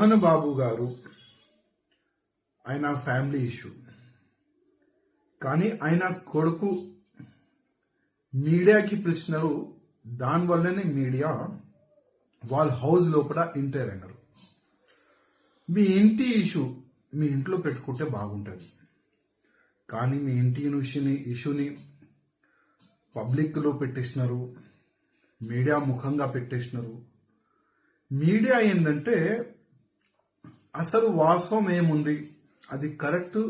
మోహన్ బాబు గారు ఆయన family issue, కానీ ఆయన కొడుకు మీడియాకి పిలిచినారు. దానివల్లనే మీడియా వాళ్ళ హౌస్ లోపల ఎంటర్ అయినారు. మీ ఇంటి ఇష్యూ మీ ఇంట్లో పెట్టుకుంటే బాగుంటుంది, కానీ మీ ఇంటి ఇష్యూని పబ్లిక్లో పెట్టేసినారు, మీడియా ముఖంగా పెట్టేసినారు. మీడియా ఏంటంటే అసలు వాస్తవం ఏముంది అది కరెక్ట్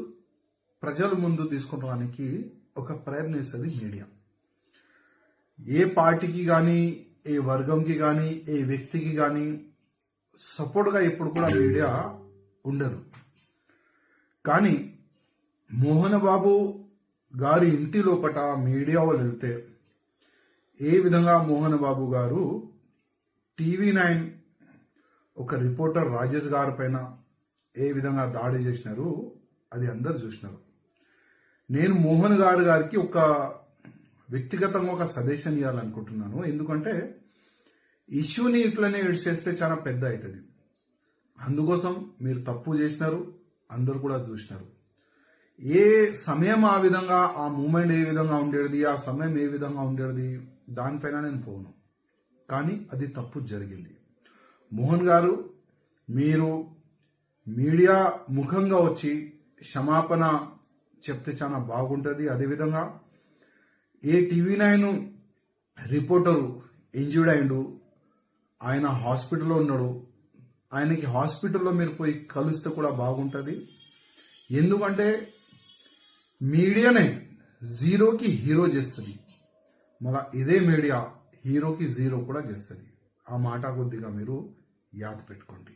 ప్రజల ముందు తీసుకురావడానికి ఒక ప్రయత్నిస్తుంది మీడియా. ఏ పార్టీకి కానీ, ఏ వర్గంకి కానీ, ఏ వ్యక్తికి కానీ సపోర్ట్గా ఎప్పుడు కూడా మీడియా ఉండదు. కానీ మోహన్ బాబు గారి ఇంటి లోపల మీడియా వాళ్ళు వెళ్తే ఏ విధంగా మోహన్ బాబు గారు TV9 ఒక రిపోర్టర్ రాజేష్ గారి పైన ఏ విధంగా దాడి చేసినారు అది అందరు చూసినారు. నేను మోహన్ గారికి ఒక వ్యక్తిగతంగా ఒక సజెషన్ ఇవ్వాలనుకుంటున్నాను. ఎందుకంటే ఇష్యూని ఇట్లనే చేస్తే చాలా పెద్ద అవుతుంది. అందుకోసం మీరు తప్పు చేసినారు, అందరు కూడా చూసినారు. ఏ సమయం ఆ విధంగా, ఆ మూమెంట్ ఏ విధంగా ఉండేది, ఆ సమయం ఏ విధంగా ఉండేది దానిపైన నేను పోను, కానీ అది తప్పు జరిగింది. మోహన్ గారు మీరు మీడియా ముఖంగా వచ్చి క్షమాపణ చెప్తే చాలా బాగుంటుంది. అదేవిధంగా ఏ TV9 రిపోర్టరు ఇంజ్యూర్డ్ అయిండు, ఆయన హాస్పిటల్లో ఉన్నాడు, ఆయనకి హాస్పిటల్లో మీరు పోయి కలిస్తే కూడా బాగుంటుంది. ఎందుకంటే మీడియానే జీరోకి హీరో చేస్తుంది, మళ్ళా ఇదే మీడియా హీరోకి జీరో కూడా చేస్తుంది. ఆ మాట కొద్దిగా మీరు యాద పెట్టుకోండి.